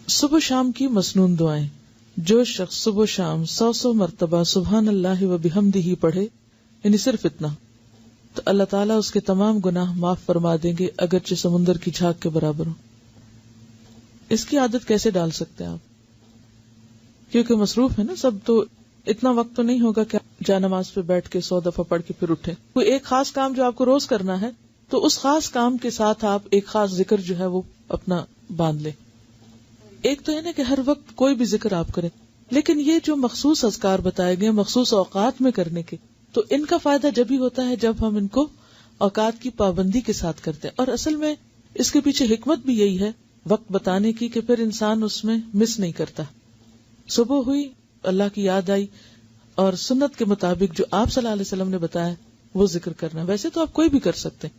صبح شام کی مسنون دعائیں. جو شخص صبح شام 100 مرتبہ سبحان اللہ و بحمدہ پڑھے، یعنی صرف اتنا، تو اللہ تعالیٰ اس کے تمام گناہ معاف فرما دیں گے، اگرچہ سمندر کی جھاگ کے برابر ہو. اس کی عادت کیسے ڈال سکتے ہیں آپ؟ کیونکہ مصروف ہے نا سب، تو اتنا وقت تو نہیں ہوگا کہ جا نماز پہ بیٹھ کے 100 دفعہ پڑھ کے پھر اٹھے. کوئی ایک خاص کام جو آپ کو روز کرنا ہے، تو اس خاص کام کے ساتھ آپ ایک خاص ذکر جو ہے وہ اپنا باندھ لیں. ایک تو ہے نا کہ ہر وقت کوئی بھی ذکر آپ کریں، لیکن یہ جو مخصوص اذکار بتائے گئے مخصوص اوقات میں کرنے کے، تو ان کا فائدہ جب ہی ہوتا ہے جب ہم ان کو اوقات کی پابندی کے ساتھ کرتے ہیں. اور اصل میں اس کے پیچھے حکمت بھی یہی ہے وقت بتانے کی، کہ پھر انسان اس میں مس نہیں کرتا. صبح ہوئی، اللہ کی یاد آئی، اور سنت کے مطابق جو آپ صلی اللہ علیہ وسلم نے بتایا وہ ذکر کرنا. ویسے تو آپ کوئی بھی کر سکتے ہیں،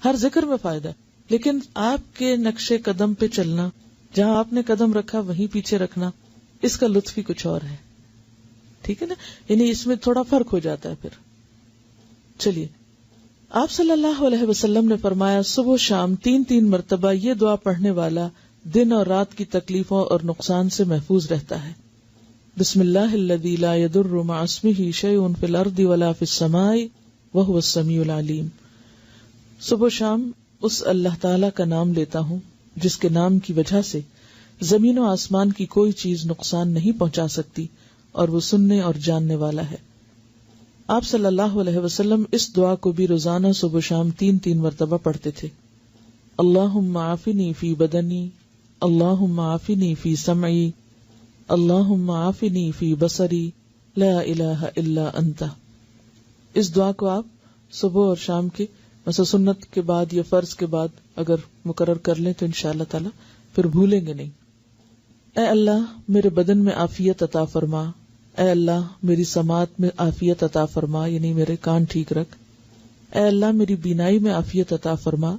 ہر ذکر میں فائدہ ہے، لیکن آپ کے نقش قدم پہ چلنا، جہاں آپ نے قدم رکھا وہیں پیچھے رکھنا، اس کا لطف ہی کچھ اور ہے. ٹھیک ہے نا، یعنی اس میں تھوڑا فرق ہو جاتا ہے. پھر چلیے، آپ صلی اللہ علیہ وسلم نے فرمایا صبح شام 3 مرتبہ یہ دعا پڑھنے والا دن اور رات کی تکلیفوں اور نقصان سے محفوظ رہتا ہے. بسم اللہ الذی لا یضر مع اسمہ شیء فی الارض ولا فی السماء وہو السمیع العلیم. صبح شام اس اللہ تعالی کا نام لیتا ہوں جس کے نام کی وجہ سے زمین و آسمان کی کوئی چیز نقصان نہیں پہنچا سکتی، اور وہ سننے اور جاننے والا ہے. آپ صلی اللہ علیہ وسلم اس دعا کو بھی روزانہ صبح شام 3 مرتبہ پڑھتے تھے. اللہم عافنی فی بدنی، اللہم عافنی فی سمعی، اللہم عافنی فی بصری، لا الہ الا انت. اس دعا کو آپ صبح اور شام کے مثلا سنت کے بعد یا فرض کے بعد اگر مقرر کر لیں تو انشاءاللہ تعالی پھر بھولیں گے نہیں. اے اللہ میرے بدن میں عافیت عطا فرما، اے اللہ میری سماعت میں عافیت عطا فرما، یعنی میرے کان ٹھیک رکھ. اے اللہ میری بینائی میں عافیت عطا فرما.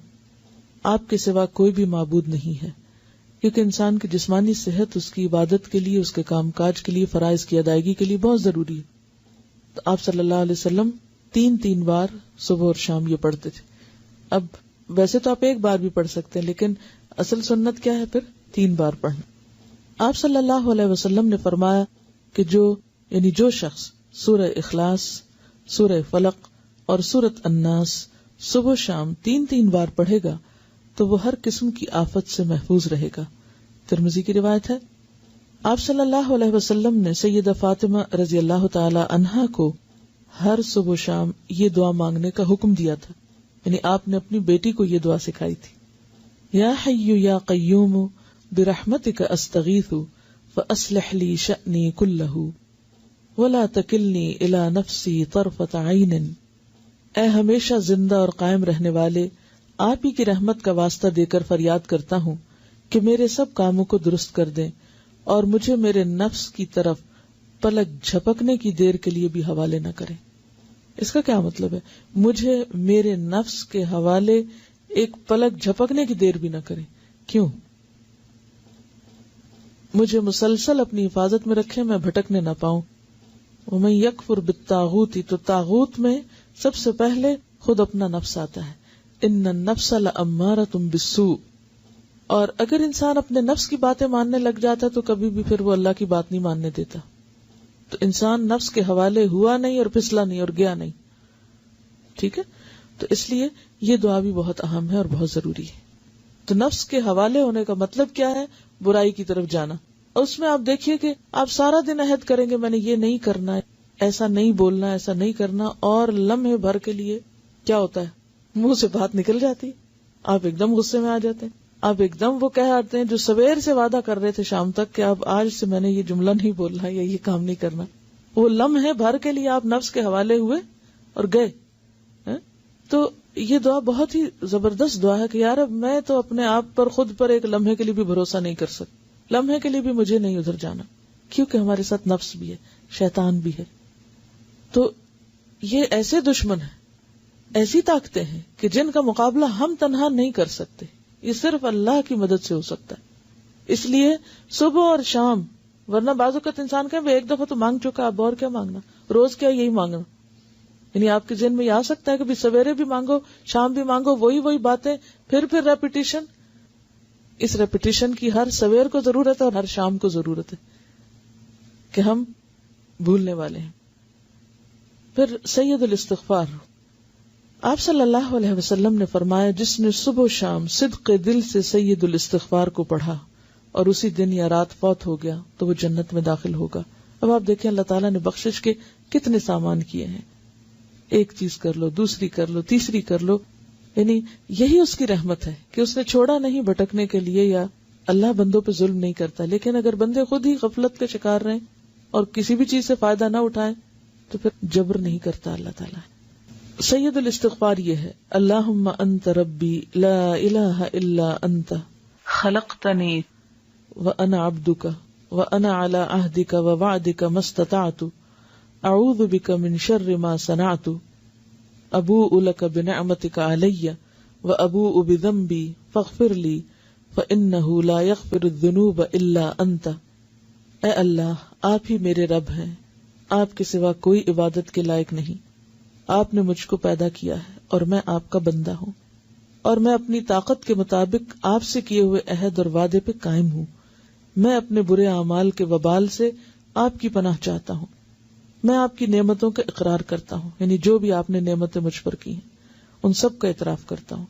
آپ کے سوا کوئی بھی معبود نہیں ہے، کیونکہ انسان کی جسمانی صحت اس کی عبادت کے لیے، اس کے کام کاج کے لیے، فرائض کی ادائیگی کے لیے بہت ضروری ہے. تو آپ صلی اللہ علیہ وسلم 3 بار صبح اور شام یہ پڑھتے تھے. اب ویسے تو آپ ایک بار بھی پڑھ سکتے ہیں، لیکن اصل سنت کیا ہے؟ پھر 3 بار پڑھنا. آپ صلی اللہ علیہ وسلم نے فرمایا کہ جو شخص سورہ اخلاص، سورہ فلق اور سورۃ الناس صبح شام 3 بار پڑھے گا تو وہ ہر قسم کی آفت سے محفوظ رہے گا. ترمذی کی روایت ہے. آپ صلی اللہ علیہ وسلم نے سیدہ فاطمہ رضی اللہ تعالی عنہا کو ہر صبح و شام یہ دعا مانگنے کا حکم دیا تھا، یعنی آپ نے اپنی بیٹی کو یہ دعا سکھائی تھی. یا حی یا قیوم برحمتک استغیث فاصلح لی شأنی کلہ ولا تکلنی الی نفسی طرفۃ عین. اے ہمیشہ زندہ اور قائم رہنے والے، آپ ہی کی رحمت کا واسطہ دے کر فریاد کرتا ہوں کہ میرے سب کاموں کو درست کر دیں اور مجھے میرے نفس کی طرف پلک جھپکنے کی دیر کے لیے بھی حوالے نہ کریں. اس کا کیا مطلب ہے؟ مجھے میرے نفس کے حوالے ایک پلک جھپکنے کی دیر بھی نہ کریں. کیوں؟ مجھے مسلسل اپنی حفاظت میں رکھیں، میں بھٹکنے نہ پاؤں. ومن یکفر بالطاغوت، تو طاغوت میں سب سے پہلے خود اپنا نفس آتا ہے. ان النفس لامارۃ بالسوء. اور اگر انسان اپنے نفس کی باتیں ماننے لگ جاتا تو کبھی بھی پھر وہ اللہ کی بات نہیں ماننے دیتا. تو انسان نفس کے حوالے ہوا نہیں اور پھسلا نہیں اور گیا نہیں. ٹھیک ہے، تو اس لیے یہ دعا بھی بہت اہم ہے اور بہت ضروری ہے. تو نفس کے حوالے ہونے کا مطلب کیا ہے؟ برائی کی طرف جانا. اور اس میں آپ دیکھیے کہ آپ سارا دن عہد کریں گے میں نے یہ نہیں کرنا ہے، ایسا نہیں بولنا، ایسا نہیں کرنا، اور لمحے بھر کے لیے کیا ہوتا ہے؟ منہ سے بات نکل جاتی، آپ ایک دم غصے میں آ جاتے ہیں، آپ ایک دم وہ کہہ آتے ہیں جو سویر سے وعدہ کر رہے تھے شام تک کہ اب آج سے میں نے یہ جملہ نہیں بولنا یا یہ کام نہیں کرنا. وہ لمحے بھر کے لیے آپ نفس کے حوالے ہوئے اور گئے. تو یہ دعا بہت ہی زبردست دعا ہے کہ یار اب میں تو اپنے آپ پر، خود پر ایک لمحے کے لیے بھی بھروسہ نہیں کر سکتا، لمحے کے لیے بھی مجھے نہیں ادھر جانا، کیونکہ ہمارے ساتھ نفس بھی ہے، شیطان بھی ہے. تو یہ ایسے دشمن ہیں، ایسی طاقتیں ہیں کہ جن کا مقابلہ ہم تنہا نہیں کر سکتے، یہ صرف اللہ کی مدد سے ہو سکتا ہے. اس لیے صبح اور شام، ورنہ بعض اوقات انسان کہے ایک دفعہ تو مانگ چکا، اب اور کیا مانگنا، روز کیا یہی مانگنا. یعنی آپ کے ذہن میں یہ آ سکتا ہے کہ سویرے بھی مانگو، شام بھی مانگو، وہی باتیں، پھر ریپیٹیشن. اس ریپیٹیشن کی ہر سویر کو ضرورت ہے اور ہر شام کو ضرورت ہے کہ ہم بھولنے والے ہیں. پھر سید الاستغفار. آپ صلی اللہ علیہ وسلم نے فرمایا جس نے صبح و شام صدق دل سے سید الاستغفار کو پڑھا اور اسی دن یا رات فوت ہو گیا تو وہ جنت میں داخل ہوگا. اب آپ دیکھیں اللہ تعالیٰ نے بخشش کے کتنے سامان کیے ہیں. ایک چیز کر لو، دوسری کر لو، تیسری کر لو. یعنی یہی اس کی رحمت ہے کہ اس نے چھوڑا نہیں بھٹکنے کے لیے، یا اللہ بندوں پہ ظلم نہیں کرتا. لیکن اگر بندے خود ہی غفلت کے شکار رہیں اور کسی بھی چیز سے فائدہ نہ اٹھائیں تو پھر جبر نہیں کرتا اللہ تعالیٰ. سید الاستغفار یہ ہے: اللہم انت ربی لا الہ الا انت خلقتنی وانا عبدک وانا علی عہدک ووعدک ما استطعت اعوذ بک من شر ما صنعت ابوء لک بنعمتک علی وابوء بذنبی فاغفر لی فانہ لا یغفر الذنوب الا انت. اے اللہ، آپ ہی میرے رب ہیں، آپ کے سوا کوئی عبادت کے لائق نہیں. آپ نے مجھ کو پیدا کیا ہے اور میں آپ کا بندہ ہوں، اور میں اپنی طاقت کے مطابق آپ سے کیے ہوئے عہد اور وعدے پہ قائم ہوں. میں اپنے برے اعمال کے وبال سے آپ کی پناہ چاہتا ہوں. میں آپ کی نعمتوں کا اقرار کرتا ہوں، یعنی جو بھی آپ نے نعمتیں مجھ پر کی ہیں ان سب کا اعتراف کرتا ہوں،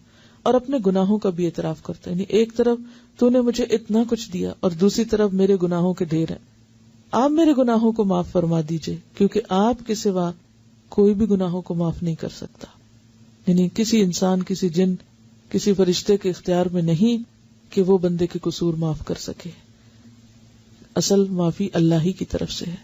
اور اپنے گناہوں کا بھی اعتراف کرتا ہوں. یعنی ایک طرف تو نے مجھے اتنا کچھ دیا اور دوسری طرف میرے گناہوں کے ڈھیر ہیں. آپ میرے گناہوں کو معاف فرما دیجئے، کیونکہ آپ کے سوا کوئی بھی گناہوں کو معاف نہیں کر سکتا. یعنی کسی انسان، کسی جن، کسی فرشتے کے اختیار میں نہیں کہ وہ بندے کے قصور معاف کر سکے. اصل معافی اللہ ہی کی طرف سے ہے.